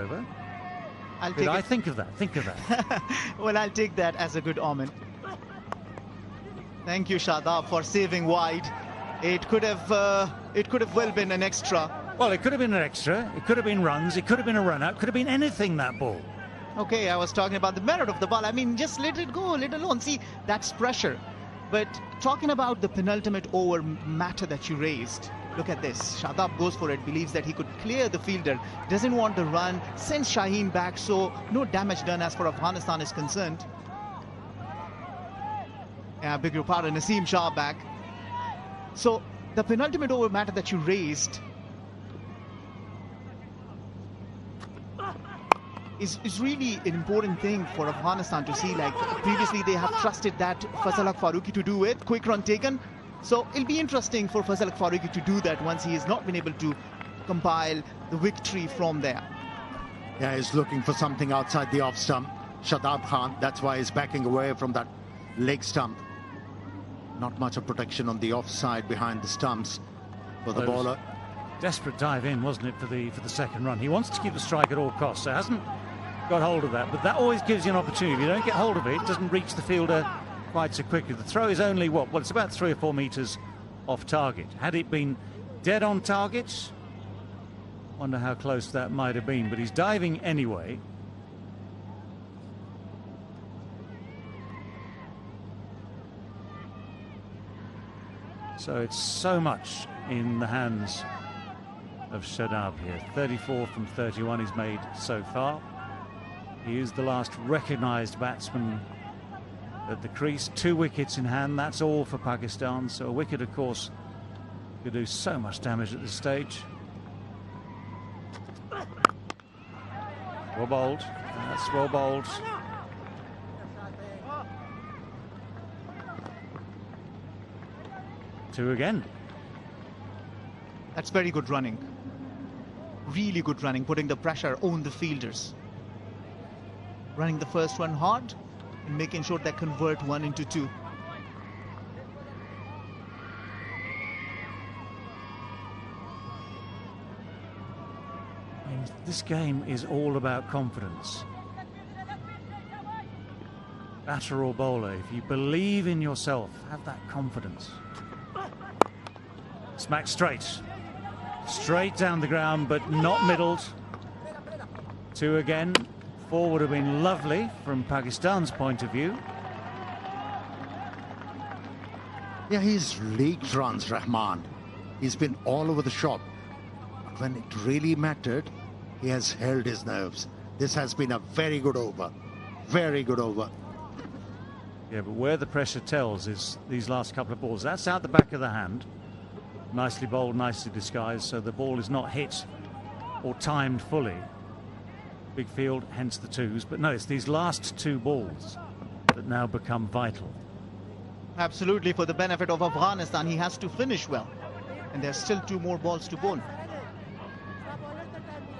over. I think of that? Think of that. Well, I'll take that as a good omen. Thank you, Shadab, for saving wide. It could have well been an extra. Well, it could have been an extra. It could have been runs. It could have been a run out. Could have been anything, that ball. Okay, I was talking about the merit of the ball. I mean, just let it go, let alone. See, that's pressure. But talking about the penultimate over matter that you raised, look at this. Shadab goes for it, believes that he could clear the fielder, doesn't want the run, sends Shaheen back, so no damage done as far as Afghanistan is concerned. Yeah, beg your pardon, Naseem Shah back. So the penultimate over matter that you raised is really an important thing for Afghanistan to see. Like previously they have trusted that Faisal Haq Farooqi to do it, quick run taken. So it'll be interesting for Faisal Haq Farooqi to do that once he has not been able to compile the victory from there. Yeah, he's looking for something outside the off stump. Shadab Khan, that's why he's backing away from that leg stump. Not much of protection on the offside behind the stumps for the bowler. Desperate dive in, wasn't it, for the second run? He wants to keep the strike at all costs, so hasn't got hold of that. But that always gives you an opportunity. If you don't get hold of it, it doesn't reach the fielder quite so quickly. The throw is only what? Well, it's about 3 or 4 meters off target. Had it been dead on target, wonder how close that might have been. But he's diving anyway. So it's so much in the hands of Shadab here. 34 from 31 he's made so far. He is the last recognised batsman at the crease. 2 wickets in hand, that's all for Pakistan. So a wicket, of course, could do so much damage at this stage. Well bowled. That's well bowled. Two again. That's very good running. Really good running, putting the pressure on the fielders. Running the first one hard and making sure they convert 1 into 2. And this game is all about confidence. Batter or bowler, if you believe in yourself, have that confidence. Smack straight. Straight down the ground, but not middled. 2 again. 4 would have been lovely from Pakistan's point of view. Yeah, he's leaked runs, Rahman. He's been all over the shop. But when it really mattered, he has held his nerves. This has been a very good over. Very good over. Yeah, but where the pressure tells is these last couple of balls. That's out the back of the hand. Nicely bowled, nicely disguised, so the ball is not hit or timed fully. Big field, hence the 2s. But no, it's these last 2 balls that now become vital. Absolutely, for the benefit of Afghanistan, he has to finish well. And there's still 2 more balls to bowl.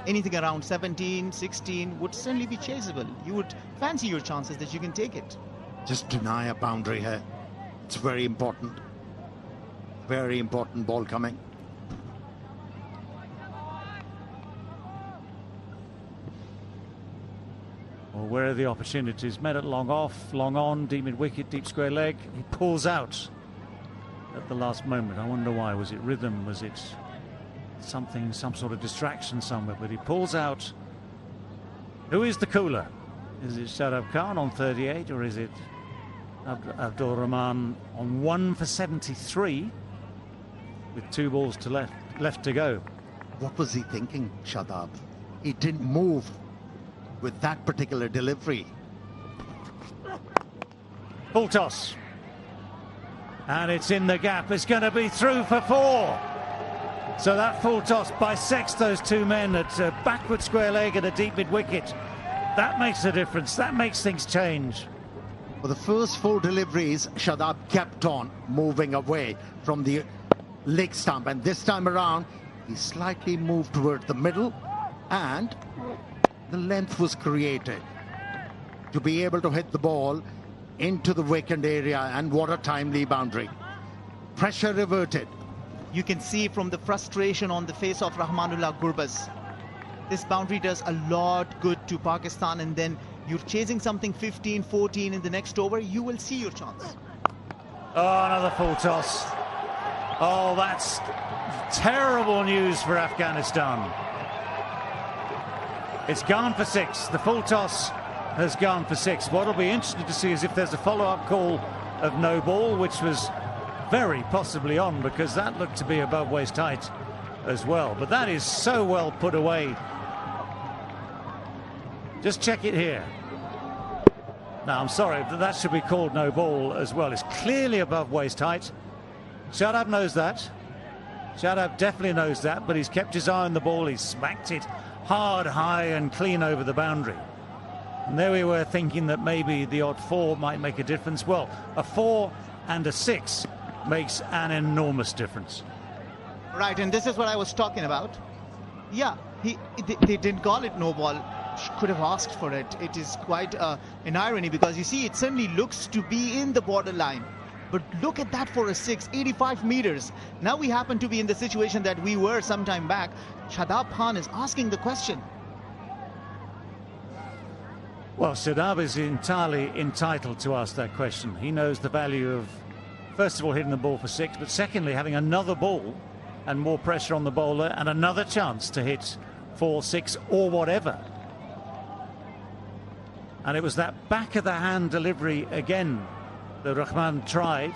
Anything around 17, 16 would certainly be chaseable. You would fancy your chances that you can take it. Just deny a boundary here. It's very important. Very important ball coming. Well, where are the opportunities? Met it long off, long on, deep mid-wicket, deep square leg. He pulls out at the last moment. I wonder why. Was it rhythm? Was it something, some sort of distraction somewhere? But he pulls out. Who is the cooler? Is it Shadab Khan on 38, or is it Abdul Rahman on 1 for 73 with 2 balls to left to go? What was he thinking, Shadab? He didn't move with that particular delivery. Full toss. And it's in the gap. It's going to be through for 4. So that full toss bisects those 2 men at a backward square leg and a deep mid-wicket. That makes a difference. That makes things change. For the first 4 deliveries, Shadab kept on moving away from the leg stump. And this time around, he slightly moved toward the middle and the length was created to be able to hit the ball into the vacant area, and what a timely boundary. Pressure reverted. You can see from the frustration on the face of Rahmanullah Gurbaz. this boundary does a lot good to Pakistan, and then you're chasing something 15, 14 in the next over, you will see your chance. Oh, another full toss. Oh, that's terrible news for Afghanistan. It's gone for 6. The full toss has gone for 6. What'll be interesting to see is if there's a follow-up call of no ball, which was very possibly on, because that looked to be above waist height as well. But that is so well put away. Just check it here. Now, I'm sorry, but that should be called no ball as well. It's clearly above waist height. Shadab knows that. Shadab definitely knows that, but he's kept his eye on the ball. He's smacked it hard, high and clean over the boundary. And there we were thinking that maybe the odd 4 might make a difference. Well, a 4 and a 6 makes an enormous difference. Right, and this is what I was talking about. Yeah, they didn't call it no ball. Could have asked for it. It is quite an irony, because you see, it certainly looks to be in the borderline. But look at that for a 6, 85 meters. Now we happen to be in the situation that we were some time back. Shadab Khan is asking the question. Well, Shadab is entirely entitled to ask that question. He knows the value of, first of all, hitting the ball for 6, but secondly, having another ball and more pressure on the bowler and another chance to hit 4, 6 or whatever. And it was that back of the hand delivery again that Rahman tried.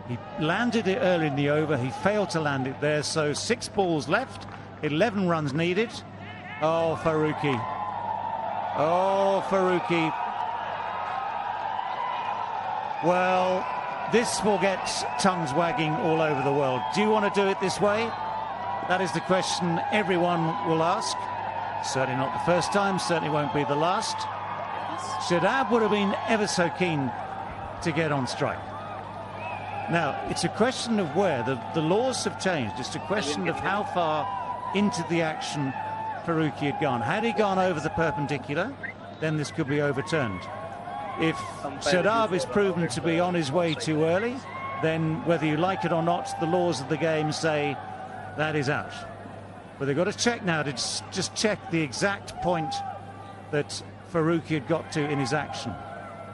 He landed it early in the over. He failed to land it there. So 6 balls left, 11 runs needed. Oh, Farooqi. Oh, Farooqi. Well, this will get tongues wagging all over the world. Do you want to do it this way? That is the question everyone will ask. Certainly not the first time, certainly won't be the last. Shadab would have been ever so keen to get on strike. Now, it's a question of where. The laws have changed. It's a question of how far into the action Farooqi had gone. Had he gone over the perpendicular, then this could be overturned. If Shadab is proven to be on his way too early, then whether you like it or not, the laws of the game say that is out. But they've got to check now to just check the exact point that Farooqi had got to in his action.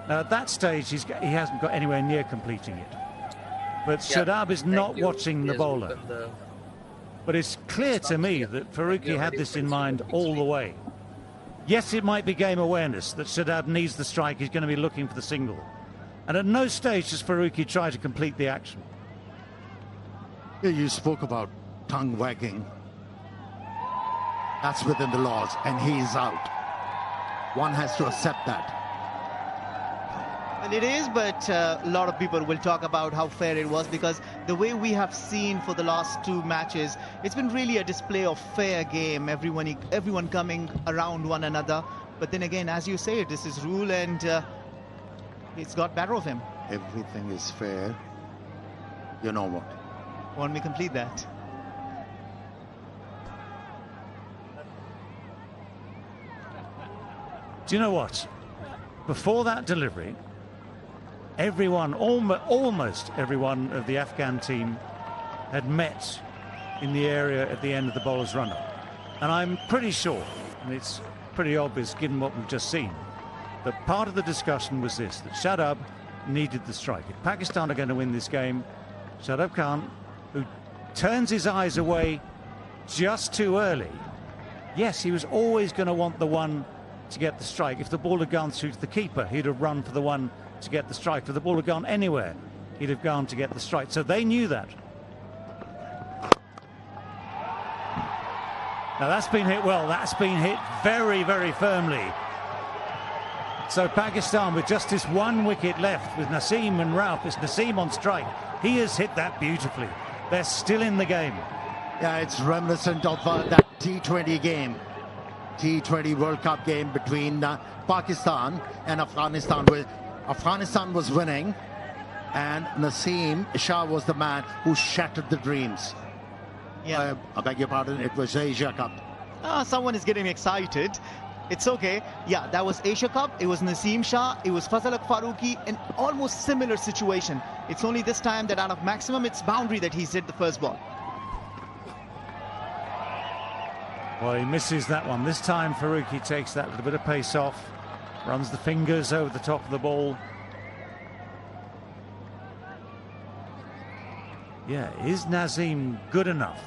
Now, at that stage, he hasn't got anywhere near completing it. But Shadab is not watching the bowler. But it's clear to me that Farooqi had this in mind all the way. Yes, it might be game awareness that Shadab needs the strike. He's going to be looking for the single. And at no stage does Farooqi try to complete the action. Yeah, you spoke about tongue wagging. That's within the laws, and he's out. One has to accept that. Well, it is, but a lot of people will talk about how fair it was, because the way we have seen for the last 2 matches, it's been really a display of fair game, everyone coming around one another. But then again, as you say, this is rule, and it's got better of him. Everything is fair. You know what? Want me to complete that? Do you know what? Before that delivery, everyone, almost everyone of the Afghan team had met in the area at the end of the bowler's run-up. And I'm pretty sure, and it's pretty obvious given what we've just seen, that part of the discussion was this, that Shadab needed the strike. If Pakistan are going to win this game, Shadab Khan, who turns his eyes away just too early, yes, he was always going to want the one to get the strike. If the ball had gone through to the keeper, he'd have run for the one to get the strike. If the ball had gone anywhere, he'd have gone to get the strike. So they knew that. Now that's been hit well. That's been hit very, very firmly. So Pakistan, with just this 1 wicket left, with Naseem and Rauf, it's Naseem on strike. He has hit that beautifully. They're still in the game. Yeah, it's reminiscent of that T20 game. T20 World Cup game between Pakistan and Afghanistan, where Afghanistan was winning and Naseem Shah was the man who shattered the dreams. Yeah. I beg your pardon, it was Asia Cup. Someone is getting excited. It's okay. Yeah, that was Asia Cup. It was Naseem Shah. It was Fazal Haq Farooqi. An almost similar situation. It's only this time that out of maximum, it's boundary that he's hit the first ball. Well, he misses that one. This time Farooqi takes that little bit of pace off, runs the fingers over the top of the ball. Yeah, is Nazim good enough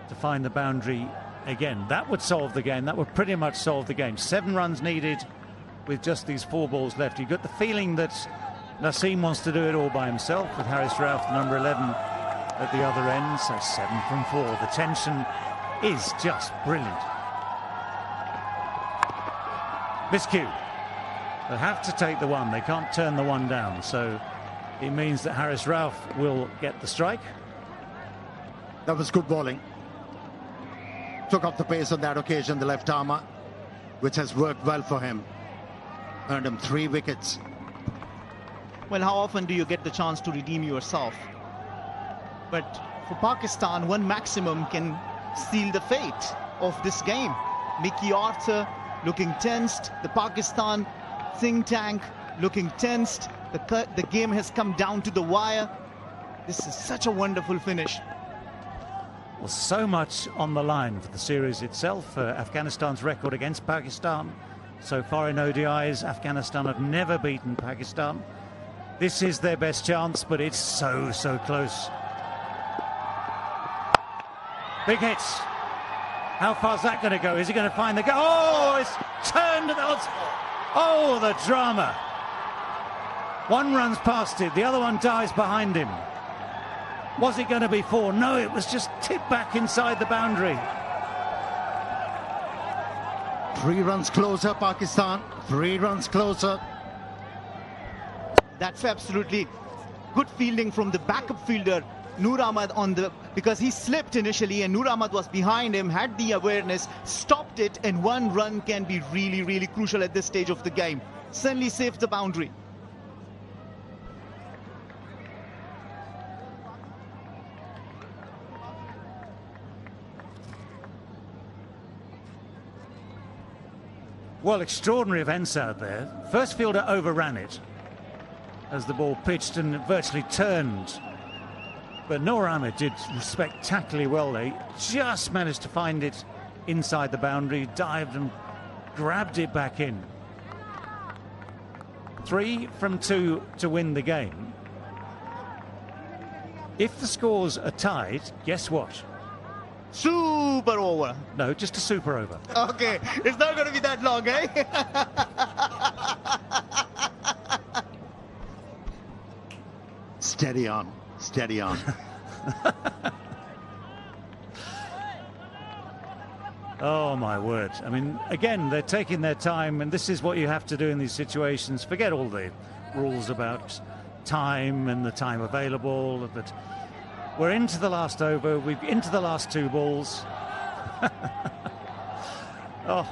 to find the boundary again? That would solve the game. That would pretty much solve the game. 7 runs needed with just these 4 balls left. You got the feeling that Naseem wants to do it all by himself with Haris Rauf, the number 11, at the other end. So 7 from 4. The tension is just brilliant. Miscue. They have to take the 1. They can't turn the 1 down. So it means that Haris Rauf will get the strike. That was good bowling. Took up the pace on that occasion, the left armer, which has worked well for him. Earned him 3 wickets. Well, how often do you get the chance to redeem yourself? But for Pakistan, 1 maximum can seal the fate of this game. Mickey Arthur looking tensed. The Pakistan think tank looking tensed. The game has come down to the wire. This is such a wonderful finish. Well, so much on the line for the series itself. Afghanistan's record against Pakistan. So far in ODIs, Afghanistan have never beaten Pakistan. This is their best chance, but it's so close. Big hits. How far's that going to go? Is he going to find the goal? Oh, it's turned. Oh, the drama. 1 runs past it. The other one dies behind him. Was it going to be 4? No, it was just tipped back inside the boundary. 3 runs closer, Pakistan. 3 runs closer. That's absolutely good fielding from the backup fielder, Noor Ahmad, because he slipped initially and Noor Ahmad was behind him, had the awareness, stopped it, and 1 run can be really crucial at this stage of the game. Suddenly saved the boundary. Well, extraordinary events out there. First fielder overran it as the ball pitched and virtually turned. But Noor Ahmad did spectacularly well there. He just managed to find it inside the boundary, dived and grabbed it back in. 3 from 2 to win the game. If the scores are tied, guess what? Super over. No, just a super over. Okay, it's not going to be that long, eh? Steady on, steady on. Oh, my word. I mean, again, they're taking their time, and this is what you have to do in these situations. Forget all the rules about time and the time available. But we're into the last over. We're into the last 2 balls. Oh.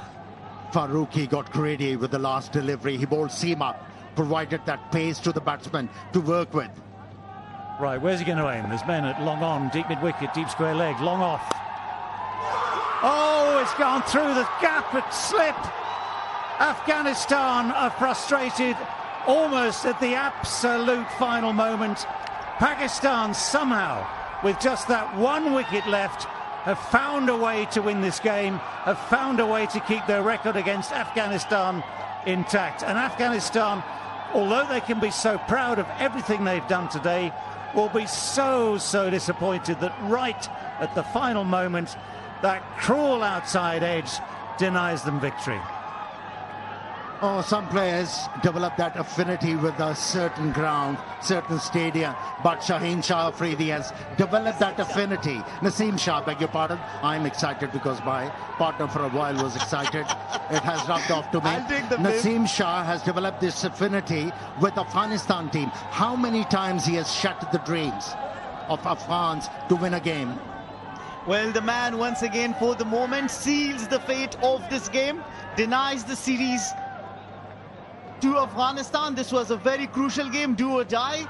Farooqi got greedy with the last delivery. He bowled seam up, provided that pace to the batsman to work with. Right, where's he going to aim? There's men at long on, deep mid-wicket, deep square leg, long off. Oh, it's gone through the gap at slip. Afghanistan are frustrated almost at the absolute final moment. Pakistan somehow, with just that 1 wicket left, have found a way to win this game, have found a way to keep their record against Afghanistan intact. And Afghanistan, although they can be so proud of everything they've done today, will be so disappointed that right at the final moment, that cruel outside edge denies them victory. Oh, some players develop that affinity with a certain ground, certain stadium. But Shaheen Shah Afridi has developed that affinity. Naseem Shah, beg your pardon. I'm excited because my partner for a while was excited. It has rubbed off to me. Naseem Shah has developed this affinity with the Afghanistan team. How many times he has shattered the dreams of Afghans to win a game? Well, the man once again for the moment seals the fate of this game, denies the series to Afghanistan. This was a very crucial game, do or die,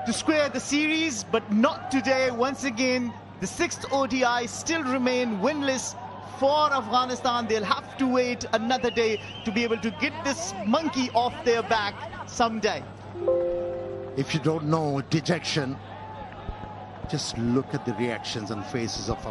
to square the series, but not today. Once again, the 6th ODI still remain winless for Afghanistan. They'll have to wait another day to be able to get this monkey off their back someday. If you don't know dejection, just look at the reactions and faces of